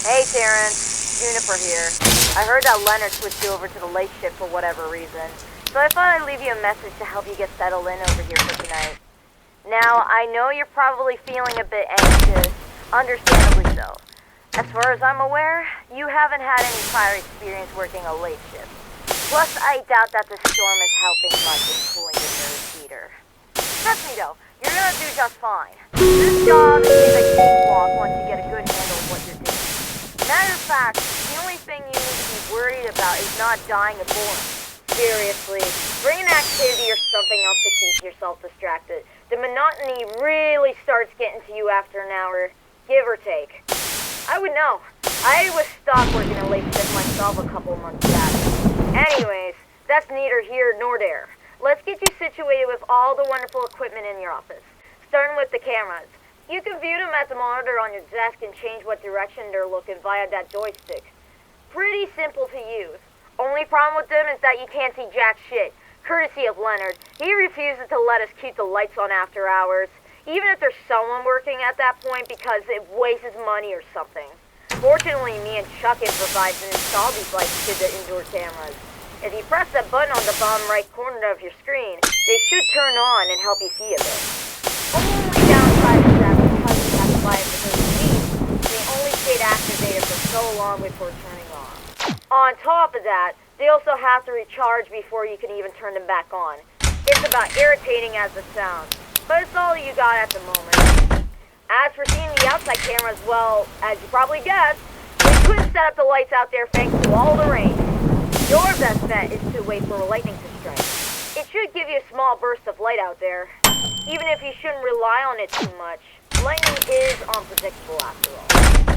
Hey Terrence, Juniper here. I heard that Leonard switched you over to the late shift for whatever reason, so I thought I'd leave you a message to help you get settled in over here for tonight. Now, I know you're probably feeling a bit anxious, understandably so. As far as I'm aware, you haven't had any prior experience working a late shift. Plus, I doubt that the storm is helping much in cooling the nerve heater. Trust me though, you're gonna do just fine. This job is a cakewalk once you get a good handle of what you're doing. Matter of fact, the only thing you need to be worried about is not dying of boredom. Seriously, bring an activity or something else to keep yourself distracted. The monotony really starts getting to you after an hour, give or take. I would know. I was stopped working a late shift myself a couple months back. Anyways, that's neither here nor there. Let's get you situated with all the wonderful equipment in your office. Starting with the cameras. You can view them at the monitor on your desk and change what direction they're looking via that joystick. Pretty simple to use. Only problem with them is that you can't see jack shit. Courtesy of Leonard. He refuses to let us keep the lights on after hours, even if there's someone working at that point because it wastes money or something. Fortunately, me and Chuck improvised and installed these lights to the indoor cameras. If you press that button on the bottom right corner of your screen, they should turn on and help you see a bit. Only downside is that because you have to buy it for 30 feet, they only stayed activated for so long before turning on. On top of that, they also have to recharge before you can even turn them back on. It's about irritating as it sounds, but it's all you got at the moment. As for seeing the outside cameras, well, as you probably guessed, we couldn't set up the lights out there thanks to all the rain. Your best bet is to wait for lightning to strike. It should give you a small burst of light out there, even if you shouldn't rely on it too much. Lightning is unpredictable after all.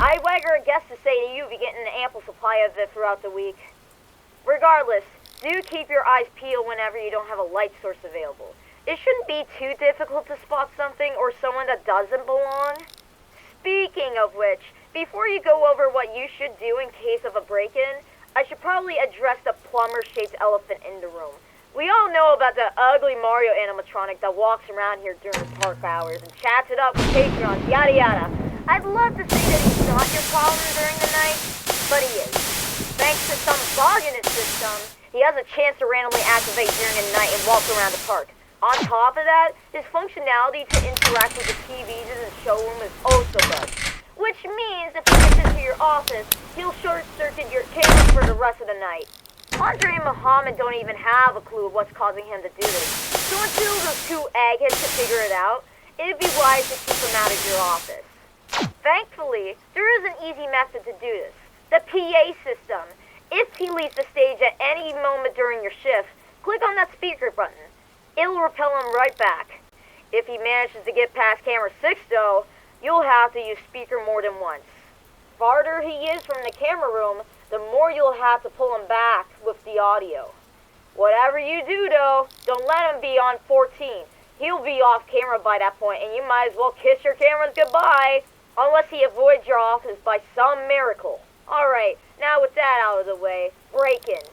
I wager a guess to say that you'll be getting an ample supply of it throughout the week. Regardless, do keep your eyes peeled whenever you don't have a light source available. It shouldn't be too difficult to spot something or someone that doesn't belong. Speaking of which, before you go over what you should do in case of a break-in, I should probably address the plumber-shaped elephant in the room. We all know about the ugly Mario animatronic that walks around here during park hours and chats it up with patrons, yada yada. I'd love to say that he's not your problem during the night, but he is. Thanks to some bug in his system, he has a chance to randomly activate during the night and walk around the park. On top of that, his functionality to interact with the TVs in the showroom is also good. Which means if he gets into your office, he'll short-circuit your cameras for the rest of the night. Andre and Muhammad don't even have a clue of what's causing him to do this. So until those two eggheads can figure it out, it'd be wise to keep him out of your office. Thankfully, there is an easy method to do this. The PA system. If he leaves the stage at any moment during your shift, click on that speaker button. It'll repel him right back. If he manages to get past camera 6 though, you'll have to use speaker more than once. Farther he is from the camera room, the more you'll have to pull him back with the audio. Whatever you do though, don't let him be on 14. He'll be off camera by that point and you might as well kiss your cameras goodbye, unless he avoids your office by some miracle. Alright, now with that out of the way, break-ins.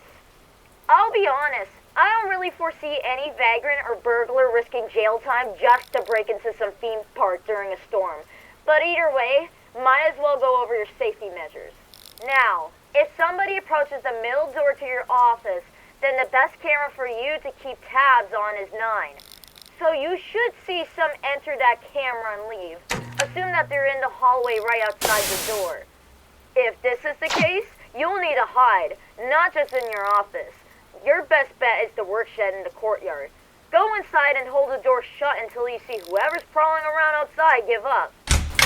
I'll be honest, I don't really foresee any vagrant or burglar risking jail time just to break into some theme park during a storm. But either way, might as well go over your safety measures. Now, if somebody approaches the middle door to your office, then the best camera for you to keep tabs on is 9. So you should see some enter that camera and leave. Assume that they're in the hallway right outside your door. If this is the case, you'll need to hide, not just in your office. Your best bet is the work shed in the courtyard. Go inside and hold the door shut until you see whoever's prowling around outside give up.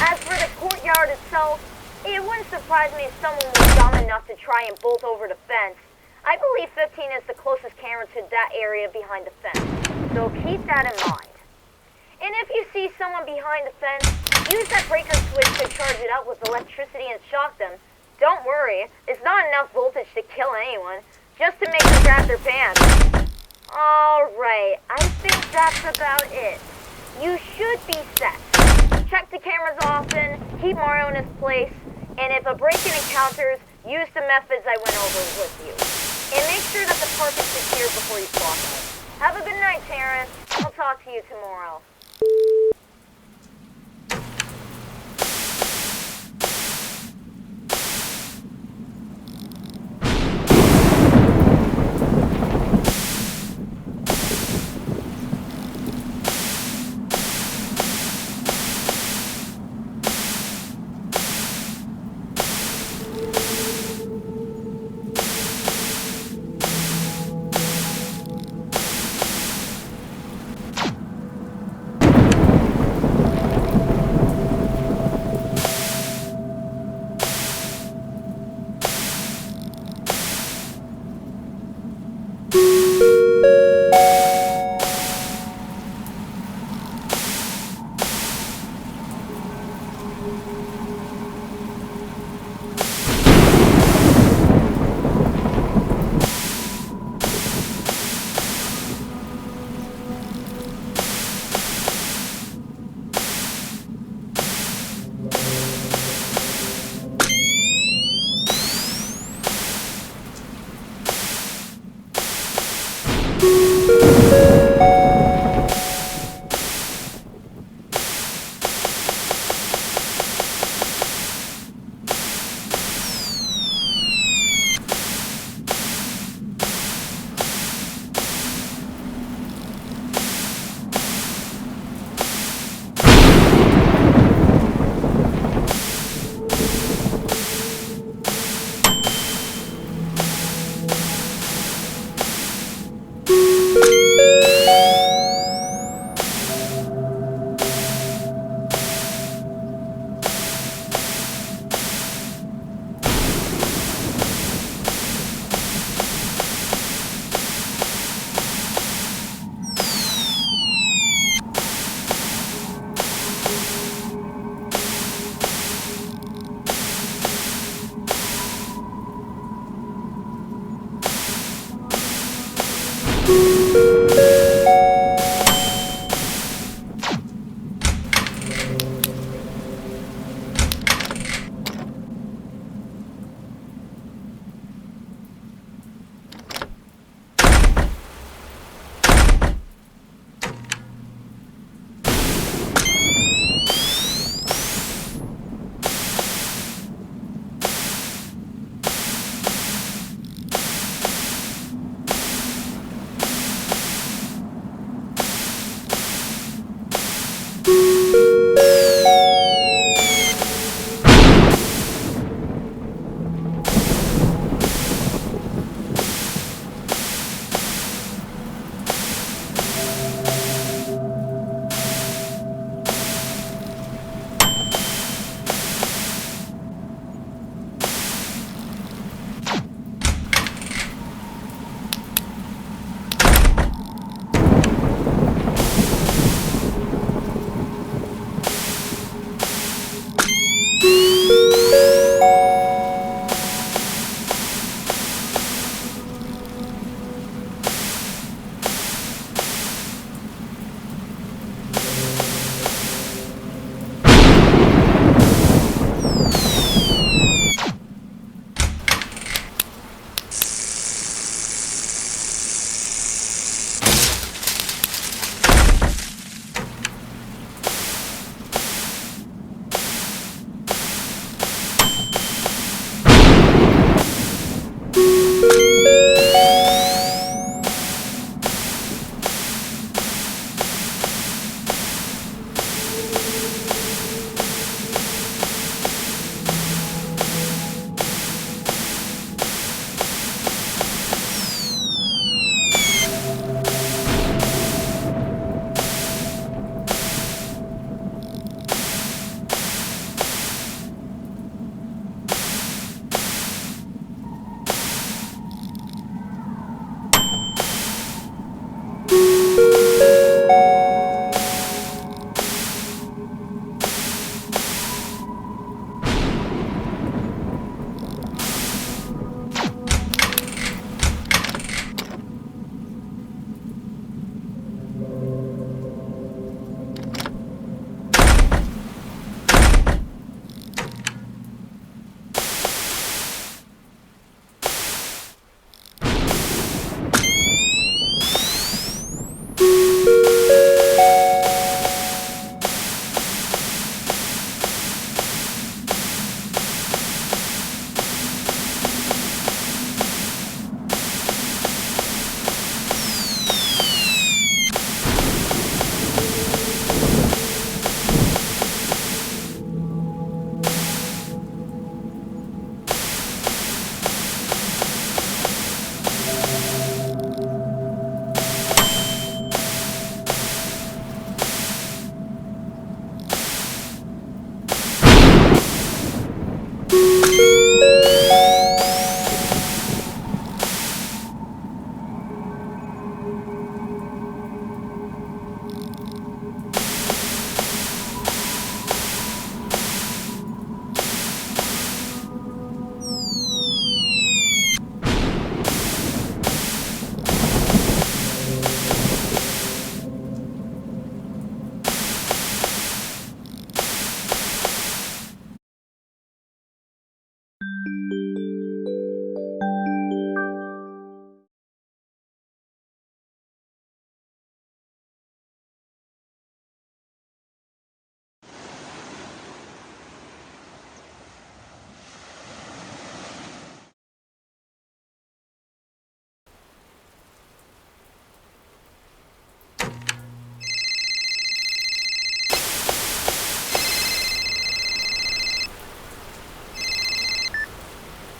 As for the courtyard itself, it wouldn't surprise me if someone was dumb enough to try and bolt over the fence. I believe 15 is the closest camera to that area behind the fence, so keep that in mind. And if you see someone behind the fence, use that breaker switch to charge it up with electricity and shock them. Don't worry, it's not enough voltage to kill anyone, just to make them grab their pants. Alright, I think that's about it. You should be set. Check the cameras often, keep Mario in his place, and if a break-in encounters, use the methods I went over with you. And make sure that the park is secure before you clock out. Have a good night, Terrence. I'll talk to you tomorrow.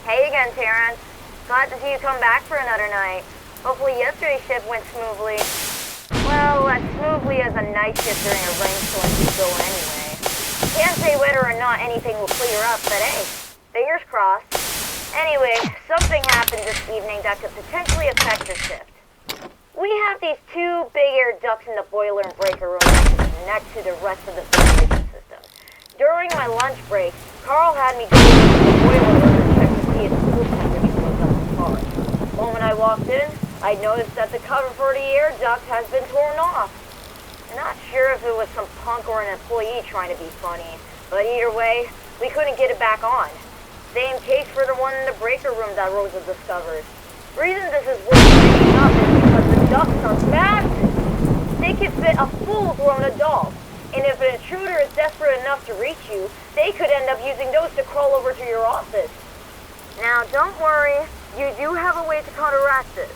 Hey again, Terrence. Glad to see you come back for another night. Hopefully yesterday's shift went smoothly. Well, as smoothly as a night shift during a rainstorm could go anyway. Can't say whether or not anything will clear up, but hey, fingers crossed. Anyway, something happened this evening that could potentially affect the shift. We have these two big air ducts in the boiler and breaker room that connect to the rest of the ventilation system. During my lunch break, Carl had me go into the boiler room and check to see if the cool temperature was up to par. The moment I walked in, I noticed that the cover for the air duct has been torn off. Not sure if it was some punk or an employee trying to be funny, but either way, we couldn't get it back on. Same case for the one in the breaker room that Rosa discovered. The reason this is worth bringing up is because the ducts are massive. They could fit a full-grown adult. And if an intruder is desperate enough to reach you, they could end up using those to crawl over to your office. Now, don't worry. You do have a way to counteract this.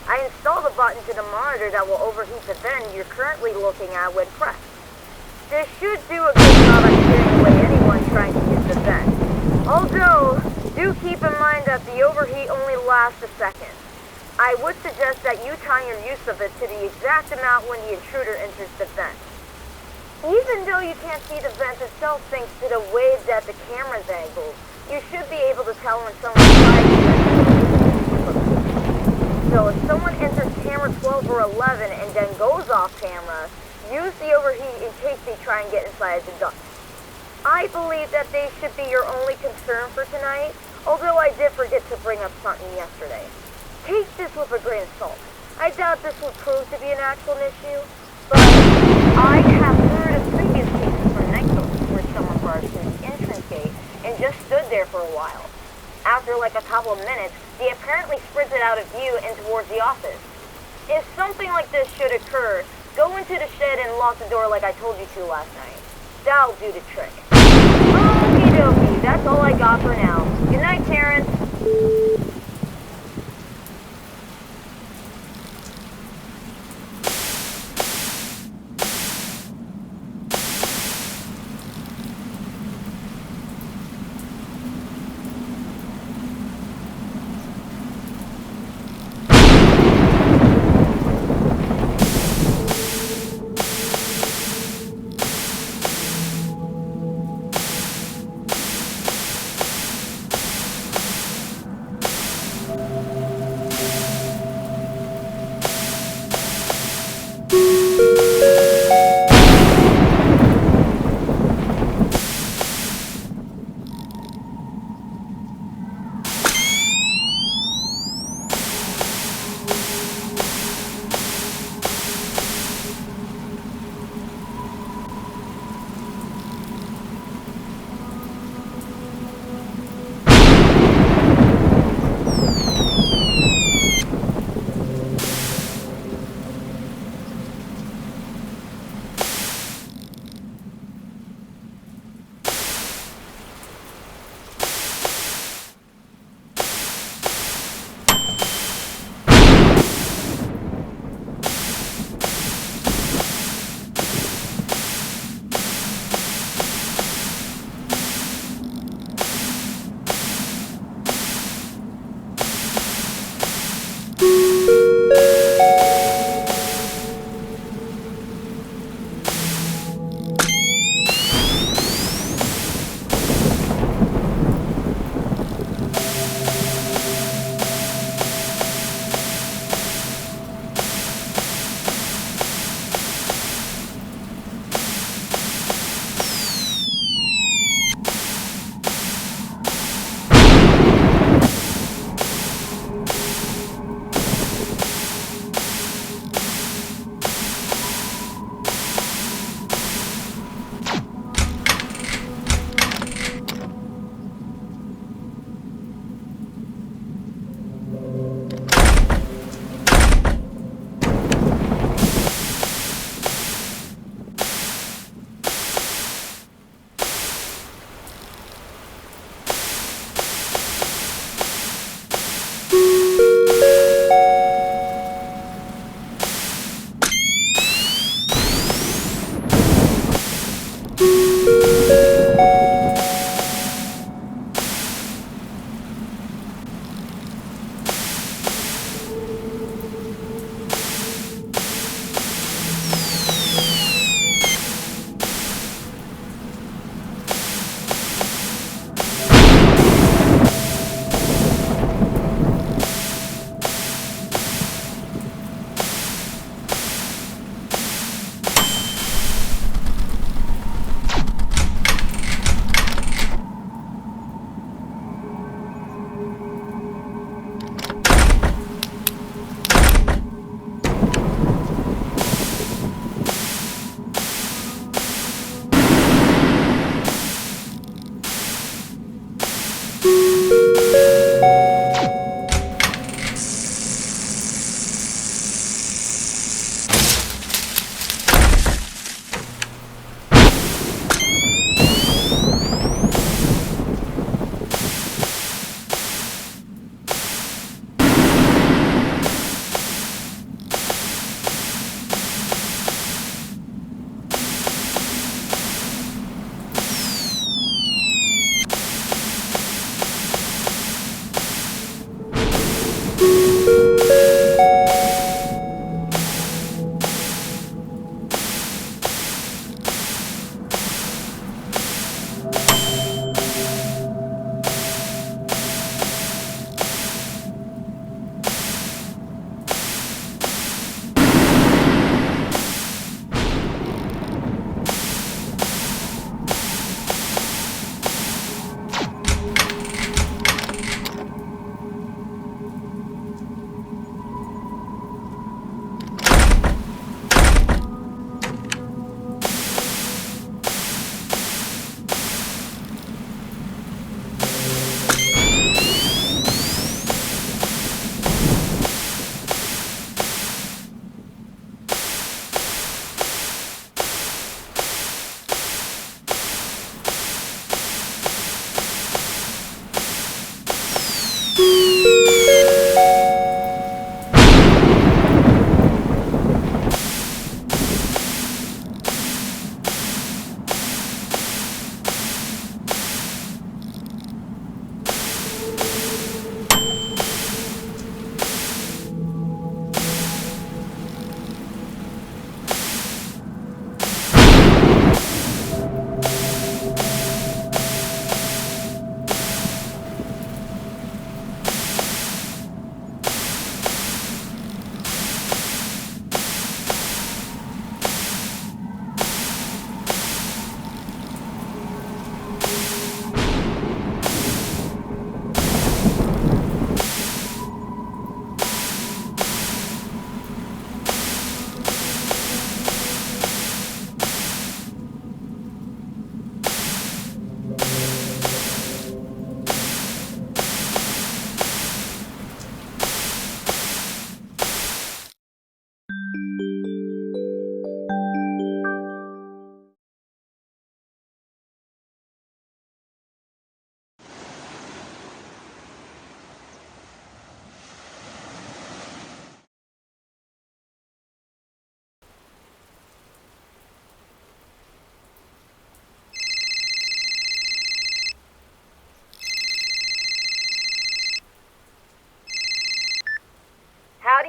I installed a button to the monitor that will overheat the vent you're currently looking at when pressed. This should do a good job at steering away anyone trying to use the vent. Although, do keep in mind that the overheat only lasts a second. I would suggest that you time your use of it to the exact amount when the intruder enters the vent. Even though you can't see the vent itself thanks to the way that the camera's angled, you should be able to tell when someone tries to enter. So if someone enters camera 12 or 11 and then goes off camera, use the overheat in case they try and get inside the duct. I believe that they should be your only concern for tonight, although I did forget to bring up something yesterday. Take this with a grain of salt. I doubt this will prove to be an actual issue, but I have heard of previous cases for night zones where someone barged through the entrance gate and just stood there for a while. After like a couple of minutes, they apparently sprinted out of view and towards the office. If something like this should occur, go into the shed and lock the door like I told you to last night. That'll do the trick. Okie dokie, that's all I got for now. Good night, Terrence.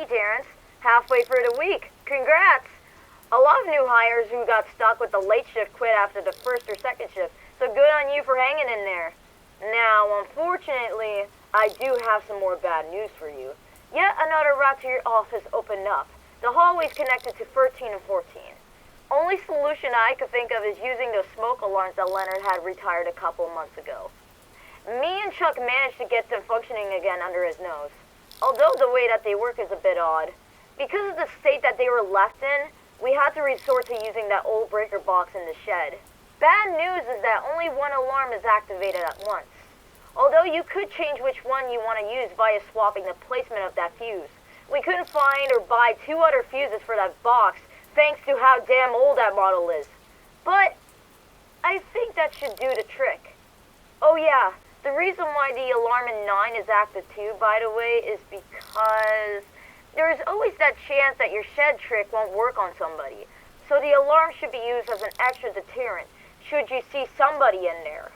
Hey, Terrence. Halfway through the week. Congrats! A lot of new hires who got stuck with the late shift quit after the first or second shift, so good on you for hanging in there. Now, unfortunately, I do have some more bad news for you. Yet another route to your office opened up. The hallway's connected to 13 and 14. Only solution I could think of is using those smoke alarms that Leonard had retired a couple months ago. Me and Chuck managed to get them functioning again under his nose. Although the way that they work is a bit odd. Because of the state that they were left in, we had to resort to using that old breaker box in the shed. Bad news is that only one alarm is activated at once. Although you could change which one you want to use via swapping the placement of that fuse. We couldn't find or buy 2 other fuses for that box, thanks to how damn old that model is. But I think that should do the trick. Oh yeah, the reason why the alarm in 9 is active too, by the way, is because there is always that chance that your shed trick won't work on somebody. So the alarm should be used as an extra deterrent, should you see somebody in there.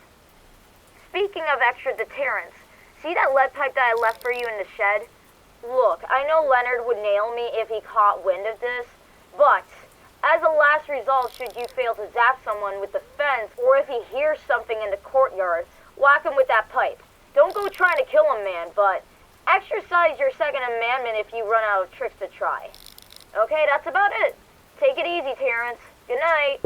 Speaking of extra deterrents, see that lead pipe that I left for you in the shed? Look, I know Leonard would nail me if he caught wind of this, but as a last result, should you fail to zap someone with the fence, or if he hears something in the courtyard, whack him with that pipe. Don't go trying to kill him, man, but exercise your second amendment if you run out of tricks to try. Okay, that's about it. Take it easy, Terrence. Good night.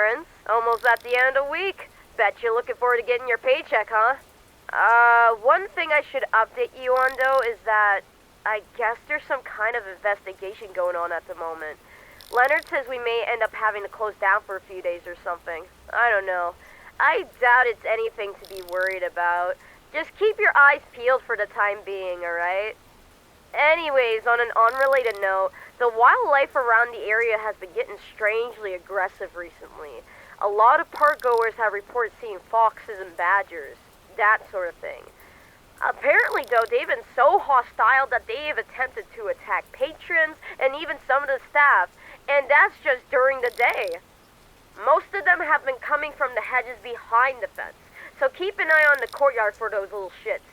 friends. Almost at the end of the week. Bet you're looking forward to getting your paycheck, huh? One thing I should update you on, though, is that I guess there's some kind of investigation going on at the moment. Leonard says we may end up having to close down for a few days or something. I don't know. I doubt it's anything to be worried about. Just keep your eyes peeled for the time being, alright? Anyways, on an unrelated note, the wildlife around the area has been getting strangely aggressive recently. A lot of park goers have reported seeing foxes and badgers, that sort of thing. Apparently, though, they've been so hostile that they've attempted to attack patrons and even some of the staff, and that's just during the day. Most of them have been coming from the hedges behind the fence, so keep an eye on the courtyard for those little shits.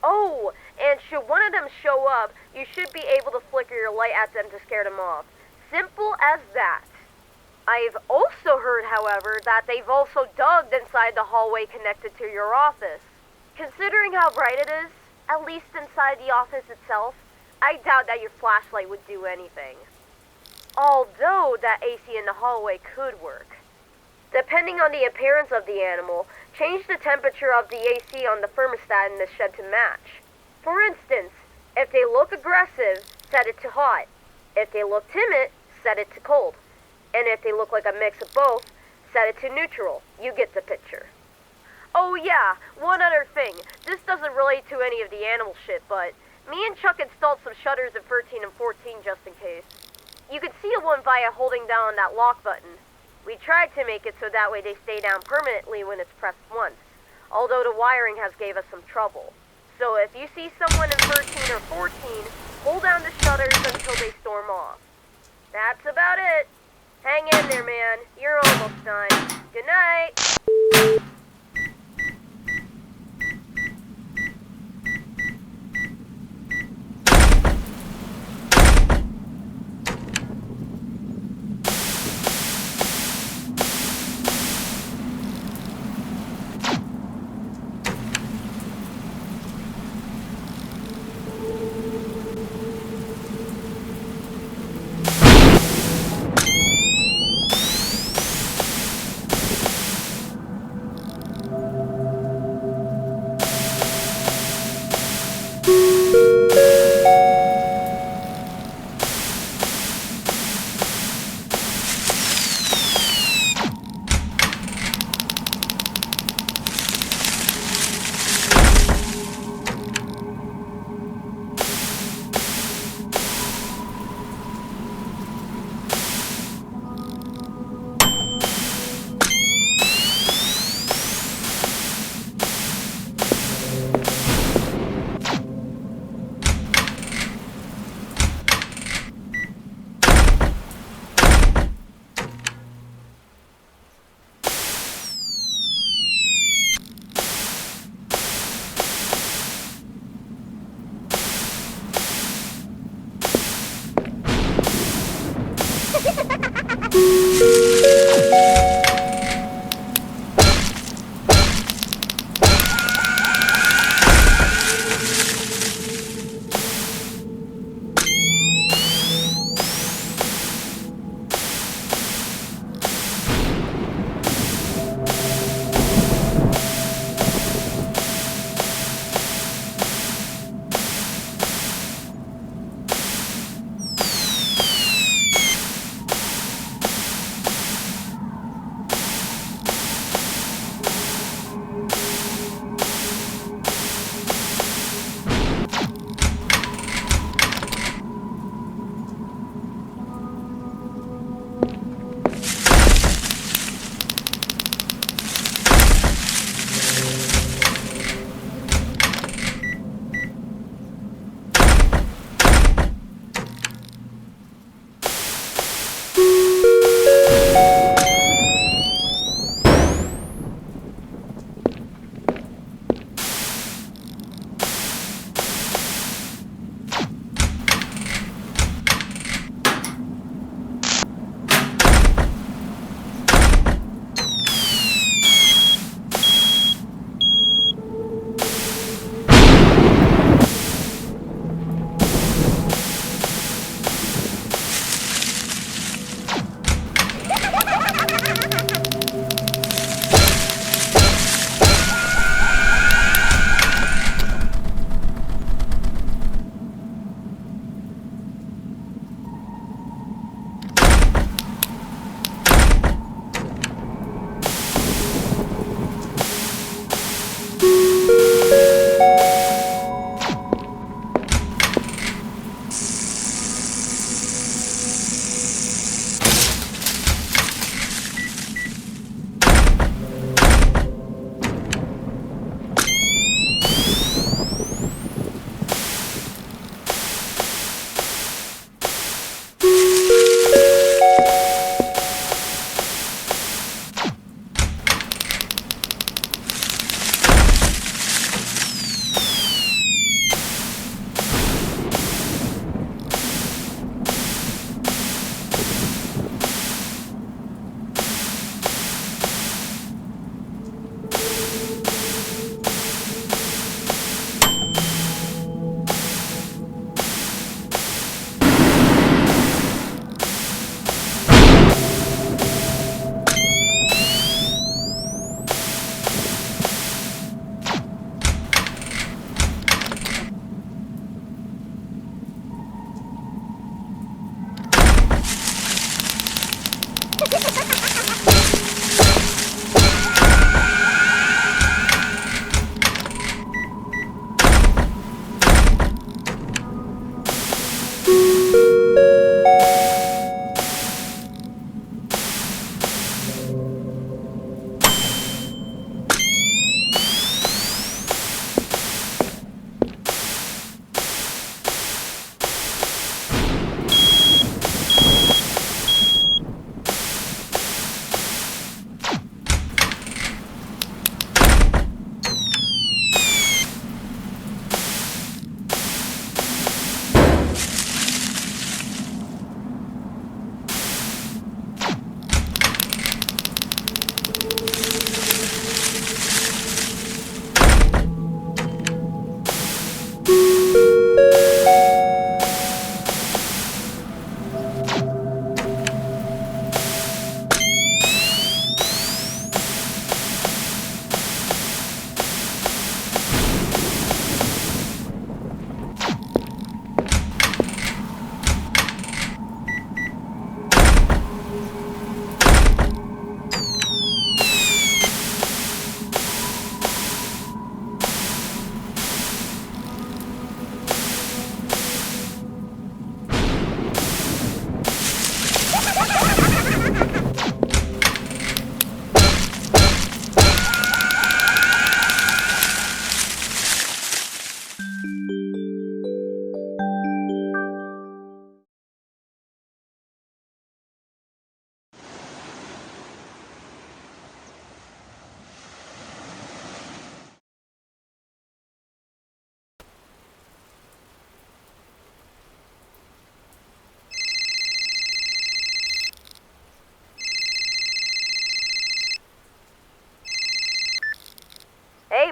Oh, and should one of them show up, you should be able to flicker your light at them to scare them off. Simple as that. I've also heard, however, that they've also dug inside the hallway connected to your office. Considering how bright it is, at least inside the office itself, I doubt that your flashlight would do anything. Although that AC in the hallway could work. Depending on the appearance of the animal, change the temperature of the AC on the thermostat in the shed to match. For instance, if they look aggressive, set it to hot. If they look timid, set it to cold. And if they look like a mix of both, set it to neutral. You get the picture. Oh yeah, one other thing. This doesn't relate to any of the animal shit, but me and Chuck installed some shutters in 13 and 14 just in case. You could seal one via holding down that lock button. We tried to make it so that way they stay down permanently when it's pressed once, although the wiring has gave us some trouble. So if you see someone in 13 or 14, hold down the shutters until they storm off. That's about it. Hang in there, man. You're almost done. Good night.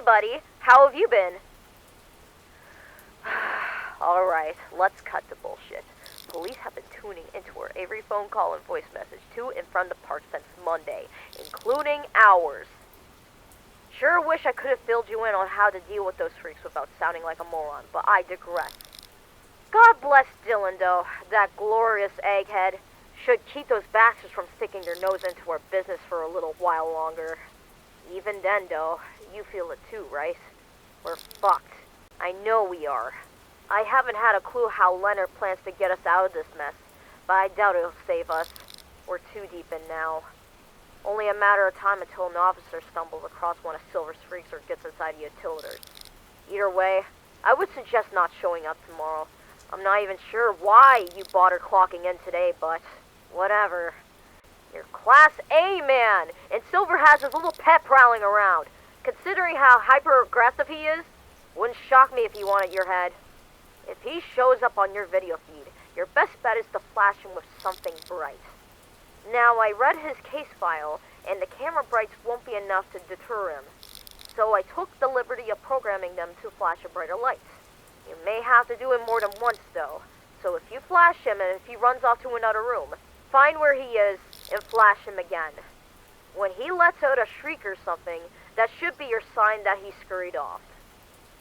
buddy. How have you been? Alright, let's cut to bullshit. Police have been tuning into her every phone call and voice message to and from the park since Monday, including ours. Sure wish I could have filled you in on how to deal with those freaks without sounding like a moron, but I digress. God bless Dylan, though. That glorious egghead should keep those bastards from sticking their nose into our business for a little while longer. Even then, though, you feel it too, right? We're fucked. I know we are. I haven't had a clue how Leonard plans to get us out of this mess, but I doubt it'll save us. We're too deep in now. Only a matter of time until an officer stumbles across one of Silver's freaks or gets inside the utilitars. Either way, I would suggest not showing up tomorrow. I'm not even sure why you bother clocking in today, but whatever. You're Class A, man, and Silver has his little pet prowling around. Considering how hyper-aggressive he is, wouldn't shock me if he wanted your head. If he shows up on your video feed, your best bet is to flash him with something bright. Now, I read his case file, and the camera brights won't be enough to deter him. So I took the liberty of programming them to flash a brighter light. You may have to do it more than once, though. So if you flash him and if he runs off to another room, find where he is and flash him again. When he lets out a shriek or something, that should be your sign that he scurried off.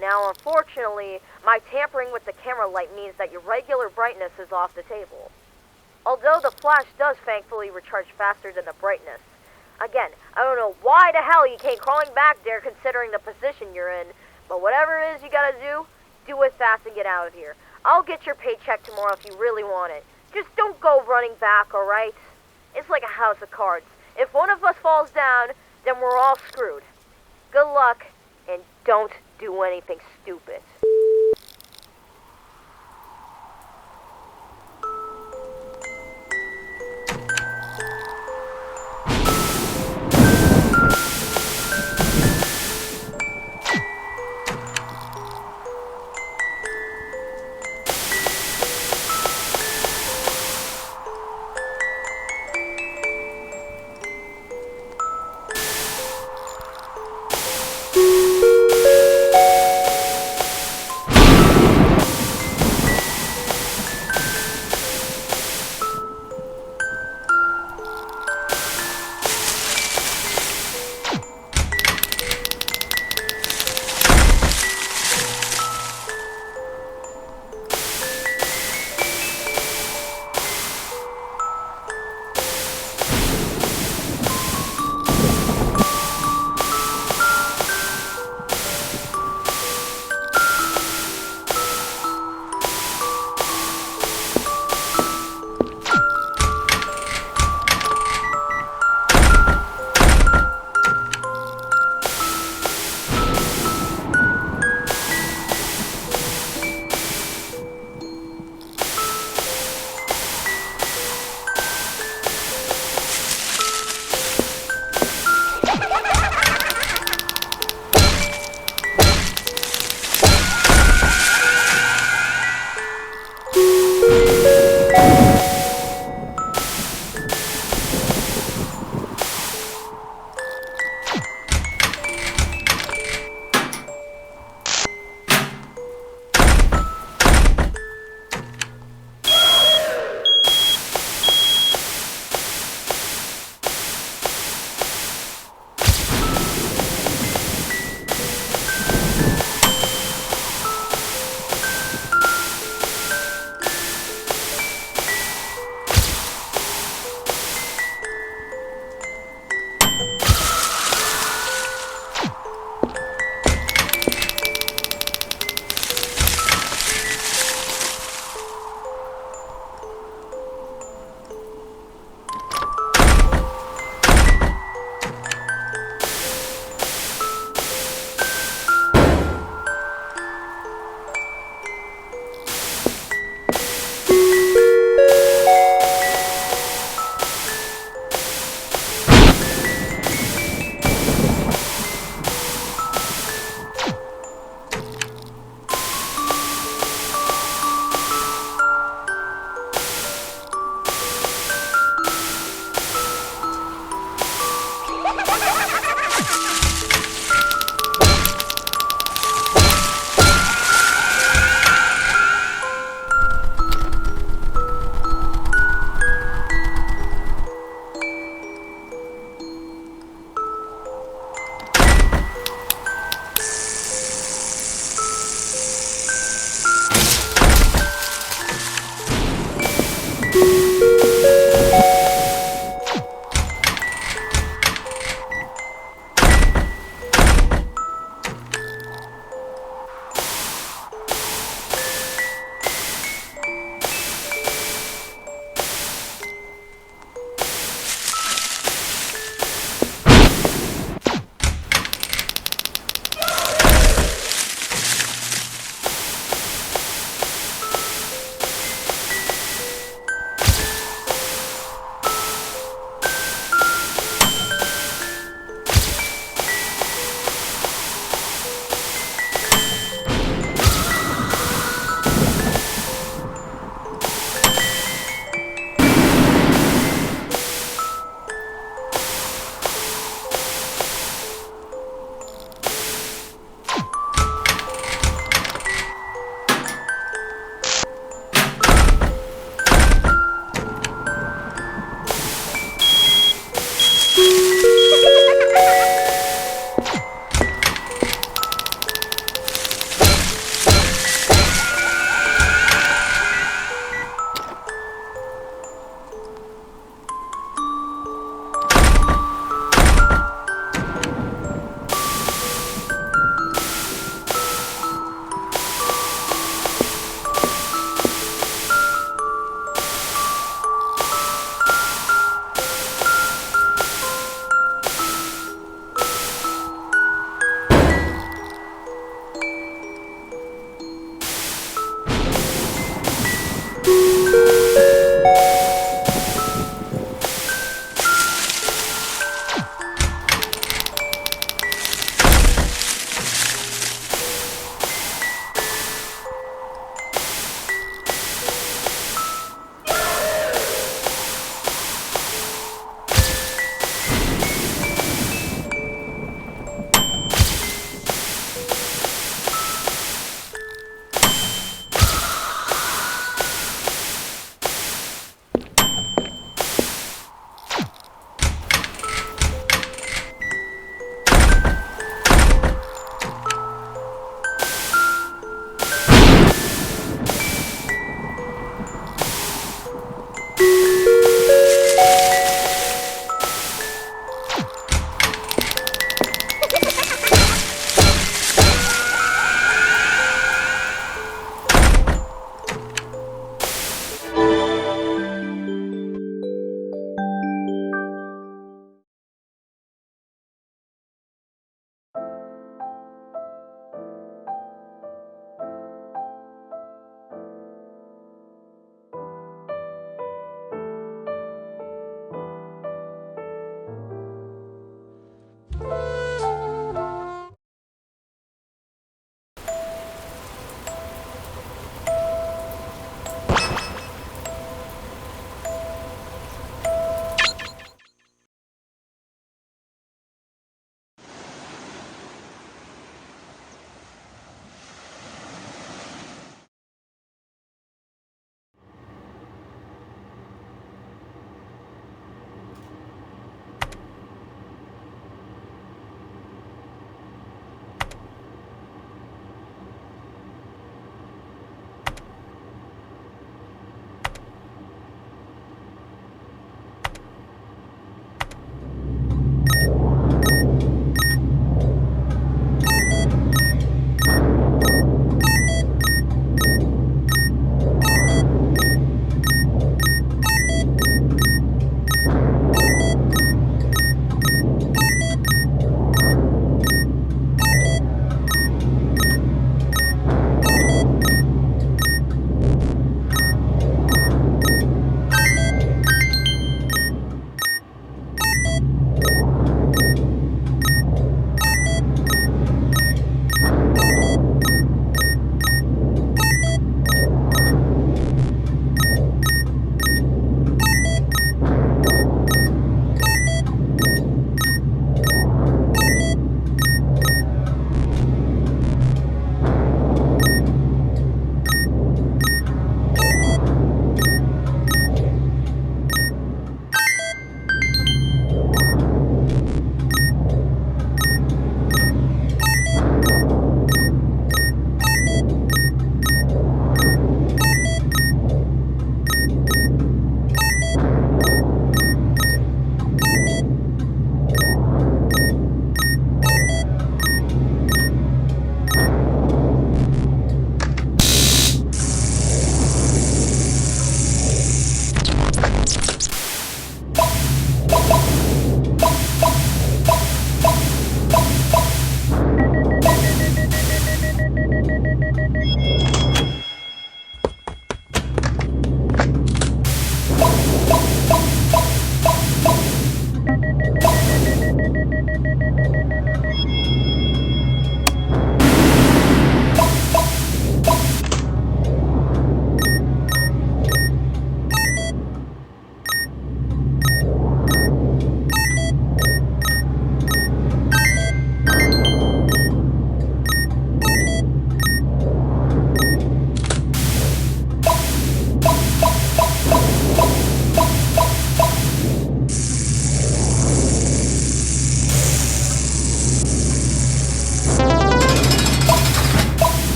Now, unfortunately, my tampering with the camera light means that your regular brightness is off the table. Although the flash does thankfully recharge faster than the brightness. Again, I don't know why the hell you came crawling back there considering the position you're in, but whatever it is you gotta do it fast and get out of here. I'll get your paycheck tomorrow if you really want it. Just don't go running back, alright? It's like a house of cards. If one of us falls down, then we're all screwed. Good luck, and don't do anything stupid.